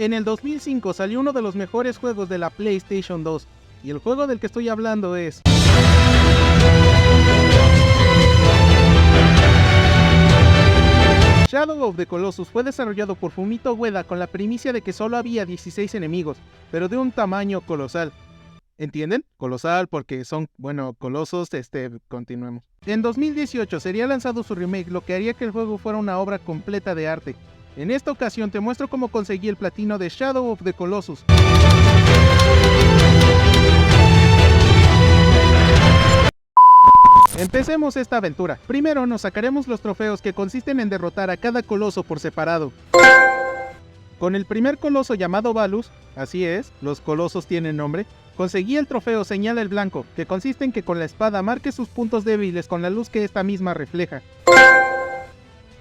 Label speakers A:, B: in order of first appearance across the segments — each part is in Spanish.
A: En el 2005 salió uno de los mejores juegos de la PlayStation 2, y el juego del que estoy hablando es... Shadow of the Colossus fue desarrollado por Fumito Ueda con la primicia de que solo había 16 enemigos, pero de un tamaño colosal. ¿Entienden? Colosal porque son, bueno, colosos, continuemos. En 2018 sería lanzado su remake, lo que haría que el juego fuera una obra completa de arte. En esta ocasión te muestro cómo conseguí el platino de Shadow of the Colossus. Empecemos esta aventura. Primero nos sacaremos los trofeos que consisten en derrotar a cada coloso por separado. Con el primer coloso llamado Balus, así es, los colosos tienen nombre, conseguí el trofeo Señala el Blanco, que consiste en que con la espada marque sus puntos débiles con la luz que esta misma refleja.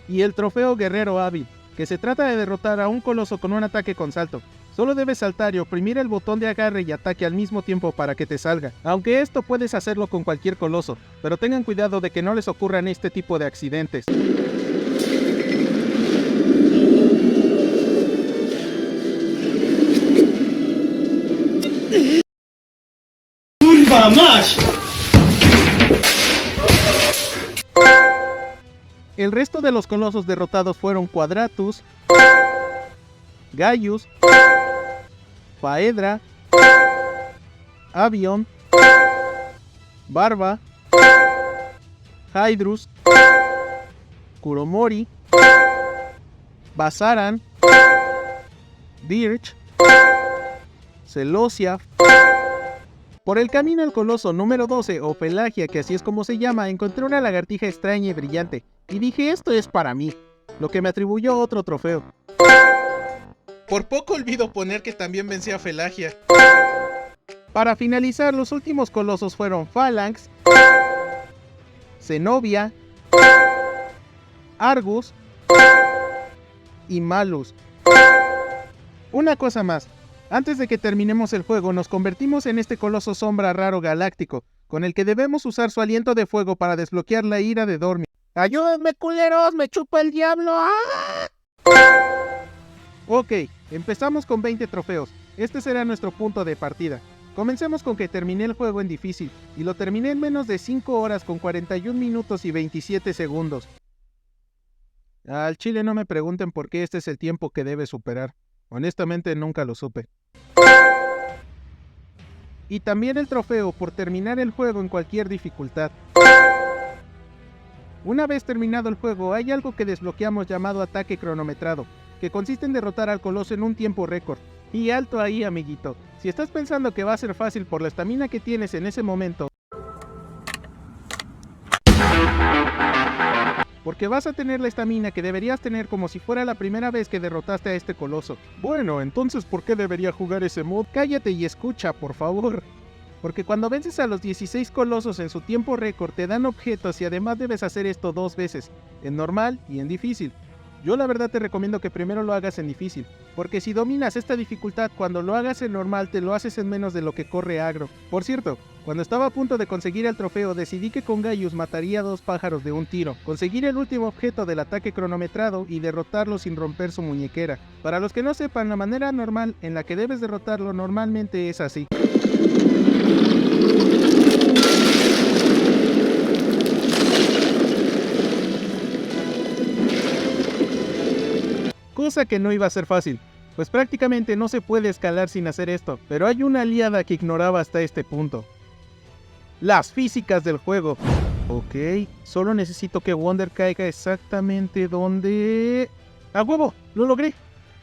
A: Y el trofeo Guerrero Hábil, que se trata de derrotar a un coloso con un ataque con salto. Solo debes saltar y oprimir el botón de agarre y ataque al mismo tiempo para que te salga. Aunque esto puedes hacerlo con cualquier coloso, pero tengan cuidado de que no les ocurran este tipo de accidentes. El resto de los colosos derrotados fueron Quadratus, Gaius, Phaedra, Avion, Barba, Hydrus, Kuromori, Basaran, Dirge, Celosia. Por el camino al coloso número 12, o Pelagia, que así es como se llama, encontré una lagartija extraña y brillante, y dije, esto es para mí, lo que me atribuyó otro trofeo. Por poco olvido poner que también vencí a Pelagia. Para finalizar, los últimos colosos fueron Phalanx, Zenobia, Argus y Malus. Una cosa más, antes de que terminemos el juego nos convertimos en este coloso sombra raro galáctico, con el que debemos usar su aliento de fuego para desbloquear la ira de Dormir. ¡Ayúdenme, culeros! ¡Me chupa el diablo! ¡Ah! Ok, empezamos con 20 trofeos. Este será nuestro punto de partida. Comencemos con que terminé el juego en difícil, y lo terminé en menos de 5 horas con 41 minutos y 27 segundos. Al chile no me pregunten por qué este es el tiempo que debe superar. Honestamente nunca lo supe. Y también el trofeo por terminar el juego en cualquier dificultad. Una vez terminado el juego, hay algo que desbloqueamos llamado ataque cronometrado, que consiste en derrotar al coloso en un tiempo récord. Y alto ahí, amiguito. Si estás pensando que va a ser fácil por la estamina que tienes en ese momento, porque vas a tener la estamina que deberías tener como si fuera la primera vez que derrotaste a este coloso. Bueno, entonces ¿por qué debería jugar ese mod? Cállate y escucha, por favor. Porque cuando vences a los 16 colosos en su tiempo récord te dan objetos y además debes hacer esto 2 veces, en normal y en difícil. Yo la verdad te recomiendo que primero lo hagas en difícil, porque si dominas esta dificultad cuando lo hagas en normal te lo haces en menos de lo que corre agro. Por cierto, cuando estaba a punto de conseguir el trofeo decidí que con Gaius mataría a 2 pájaros de un tiro, conseguir el último objeto del ataque cronometrado y derrotarlo sin romper su muñequera. Para los que no sepan, la manera normal en la que debes derrotarlo normalmente es así. Cosa que no iba a ser fácil, pues prácticamente no se puede escalar sin hacer esto, pero hay una aliada que ignoraba hasta este punto. Las físicas del juego. Ok, solo necesito que Wonder caiga exactamente donde... ¡A huevo! ¡Lo logré!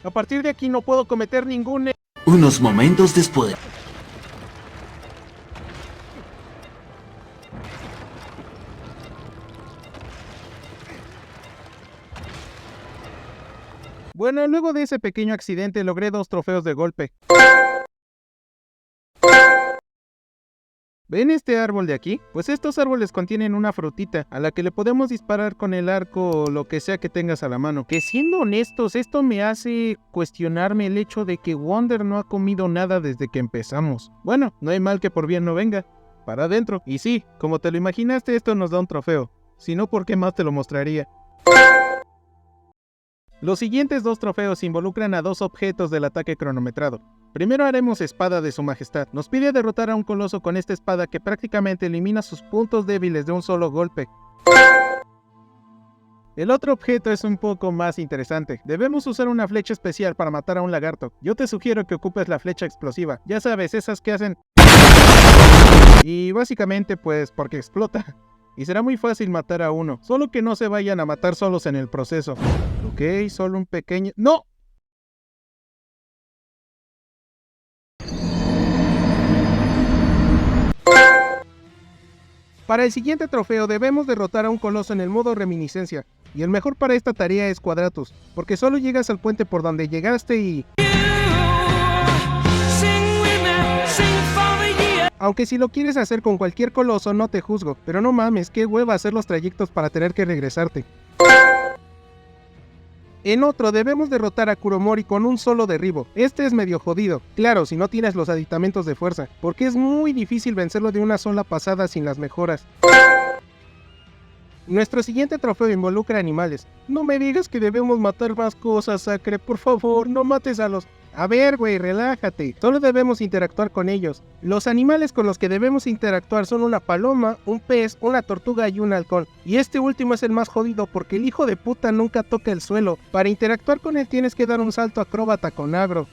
A: A partir de aquí no puedo cometer ningún...
B: Unos momentos después...
A: Bueno, luego de ese pequeño accidente logré 2 trofeos de golpe. ¿Ven este árbol de aquí? Pues estos árboles contienen una frutita, a la que le podemos disparar con el arco o lo que sea que tengas a la mano. Que siendo honestos, esto me hace cuestionarme el hecho de que Wonder no ha comido nada desde que empezamos. Bueno, no hay mal que por bien no venga. Para adentro. Y sí, como te lo imaginaste, esto nos da un trofeo. Si no, ¿por qué más te lo mostraría? Los siguientes 2 trofeos involucran a 2 objetos del ataque cronometrado. Primero haremos Espada de su Majestad. Nos pide derrotar a un coloso con esta espada que prácticamente elimina sus puntos débiles de un solo golpe. El otro objeto es un poco más interesante. Debemos usar una flecha especial para matar a un lagarto. Yo te sugiero que ocupes la flecha explosiva. Ya sabes, esas que hacen... Y básicamente pues porque explota. Y será muy fácil matar a uno. Solo que no se vayan a matar solos en el proceso. Ok, solo un pequeño... ¡No! Para el siguiente trofeo debemos derrotar a un coloso en el modo reminiscencia. Y el mejor para esta tarea es Quadratus, porque solo llegas al puente por donde llegaste y... Aunque si lo quieres hacer con cualquier coloso no te juzgo, pero no mames, qué hueva hacer los trayectos para tener que regresarte. En otro debemos derrotar a Kuromori con un solo derribo. Este es medio jodido, claro si no tienes los aditamentos de fuerza, porque es muy difícil vencerlo de una sola pasada sin las mejoras. Nuestro siguiente trofeo involucra animales. No me digas que debemos matar más cosas, Sacre, por favor, no mates a los... A ver, güey, relájate. Solo debemos interactuar con ellos. Los animales con los que debemos interactuar son una paloma, un pez, una tortuga y un halcón. Y este último es el más jodido porque el hijo de puta nunca toca el suelo. Para interactuar con él tienes que dar un salto acróbata con agro.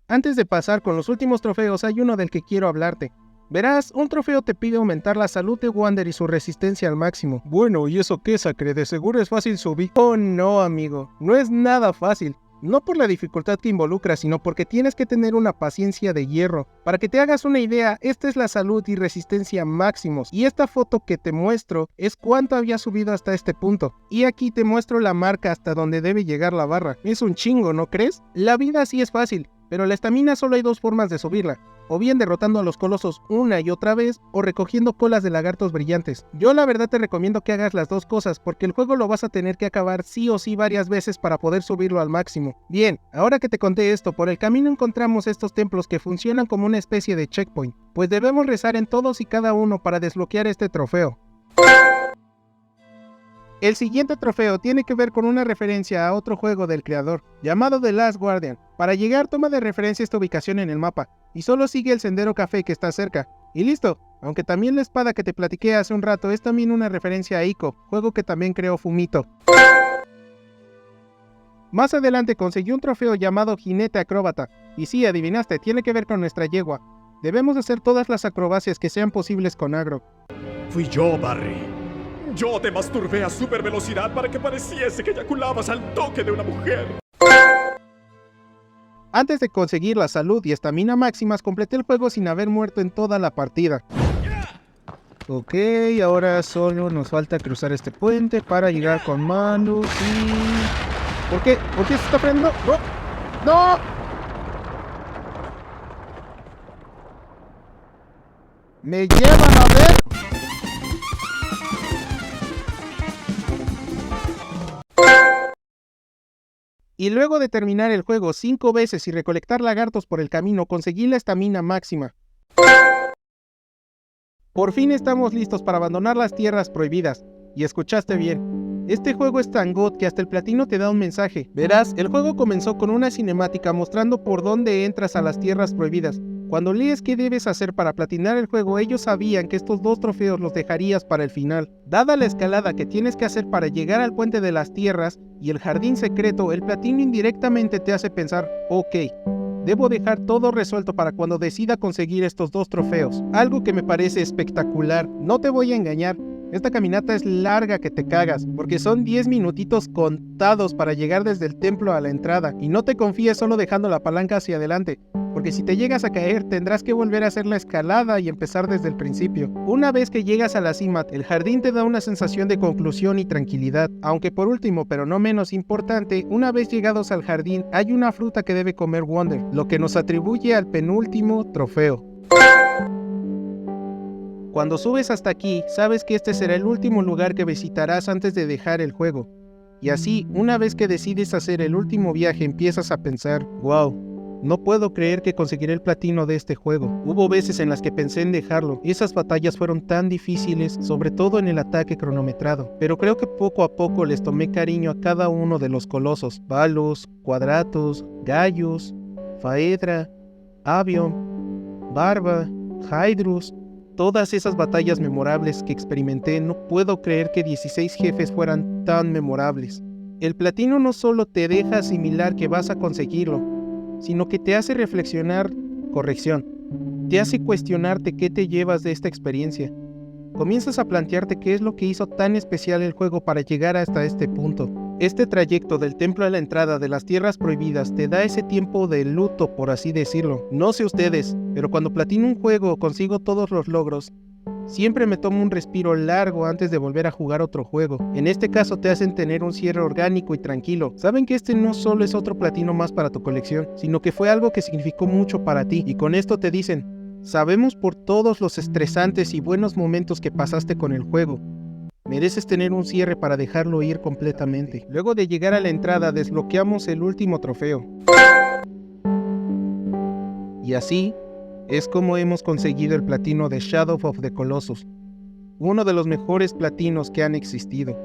A: Antes de pasar con los últimos trofeos hay uno del que quiero hablarte. Verás, un trofeo te pide aumentar la salud de Wander y su resistencia al máximo. Bueno, ¿y eso qué, Sacre? De seguro es fácil subir. Oh no, amigo, no es nada fácil. No por la dificultad que involucra, sino porque tienes que tener una paciencia de hierro. Para que te hagas una idea, esta es la salud y resistencia máximos. Y esta foto que te muestro es cuánto había subido hasta este punto. Y aquí te muestro la marca hasta donde debe llegar la barra. Es un chingo, ¿no crees? La vida sí es fácil, pero la estamina solo hay 2 formas de subirla. O bien derrotando a los colosos una y otra vez, o recogiendo colas de lagartos brillantes. Yo la verdad te recomiendo que hagas las 2 cosas, porque el juego lo vas a tener que acabar sí o sí varias veces para poder subirlo al máximo. Bien, ahora que te conté esto, por el camino encontramos estos templos que funcionan como una especie de checkpoint, pues debemos rezar en todos y cada uno para desbloquear este trofeo. El siguiente trofeo tiene que ver con una referencia a otro juego del creador, llamado The Last Guardian. Para llegar toma de referencia esta ubicación en el mapa, y solo sigue el sendero café que está cerca. Y listo, aunque también la espada que te platiqué hace un rato es también una referencia a Ico, juego que también creó Fumito. Más adelante conseguí un trofeo llamado Jinete Acróbata, y sí, adivinaste, tiene que ver con nuestra yegua. Debemos hacer todas las acrobacias que sean posibles con agro.
C: Fui yo, Barry. Yo te masturbé a super velocidad para que pareciese que eyaculabas al toque de una mujer.
A: Antes de conseguir la salud y estamina máximas, completé el juego sin haber muerto en toda la partida. Ok, ahora solo nos falta cruzar este puente para llegar con Manu y... ¿Por qué? ¿Por qué se está frenando? ¡No! ¡No! ¡Me llevan a ver! Y luego de terminar el juego 5 veces y recolectar lagartos por el camino, conseguí la estamina máxima. Por fin estamos listos para abandonar las tierras prohibidas. Y escuchaste bien. Este juego es tan god que hasta el platino te da un mensaje. Verás, el juego comenzó con una cinemática mostrando por dónde entras a las tierras prohibidas. Cuando lees qué debes hacer para platinar el juego, ellos sabían que estos 2 trofeos los dejarías para el final. Dada la escalada que tienes que hacer para llegar al puente de las tierras y el jardín secreto, el platino indirectamente te hace pensar, ok, debo dejar todo resuelto para cuando decida conseguir estos 2 trofeos. Algo que me parece espectacular. No te voy a engañar. Esta caminata es larga que te cagas, porque son 10 minutitos contados para llegar desde el templo a la entrada, y no te confíes solo dejando la palanca hacia adelante, porque si te llegas a caer tendrás que volver a hacer la escalada y empezar desde el principio. Una vez que llegas a la cima, el jardín te da una sensación de conclusión y tranquilidad, aunque por último, pero no menos importante, una vez llegados al jardín hay una fruta que debe comer Wander, lo que nos atribuye al penúltimo trofeo. Cuando subes hasta aquí, sabes que este será el último lugar que visitarás antes de dejar el juego. Y así, una vez que decides hacer el último viaje, empiezas a pensar, wow, No puedo creer que conseguiré el platino de este juego. Hubo veces en las que pensé en dejarlo, y esas batallas fueron tan difíciles, sobre todo en el ataque cronometrado. Pero creo que poco a poco les tomé cariño a cada uno de los colosos. Balos, Quadratus, Gaius, Phaedra, Avion, Barba, Hydrus. Todas esas batallas memorables que experimenté, no puedo creer que 16 jefes fueran tan memorables. El platino no solo te deja asimilar que vas a conseguirlo, sino que te hace reflexionar, te hace cuestionarte qué te llevas de esta experiencia. Comienzas a plantearte qué es lo que hizo tan especial el juego para llegar hasta este punto. Este trayecto del templo a la entrada de las tierras prohibidas te da ese tiempo de luto, por así decirlo. No sé ustedes, pero cuando platino un juego o consigo todos los logros, siempre me tomo un respiro largo antes de volver a jugar otro juego. En este caso te hacen tener un cierre orgánico y tranquilo. Saben que este no solo es otro platino más para tu colección, sino que fue algo que significó mucho para ti. Y con esto te dicen, sabemos por todos los estresantes y buenos momentos que pasaste con el juego. Mereces tener un cierre para dejarlo ir completamente. Luego de llegar a la entrada desbloqueamos el último trofeo. Y así es como hemos conseguido el platino de Shadow of the Colossus, uno de los mejores platinos que han existido.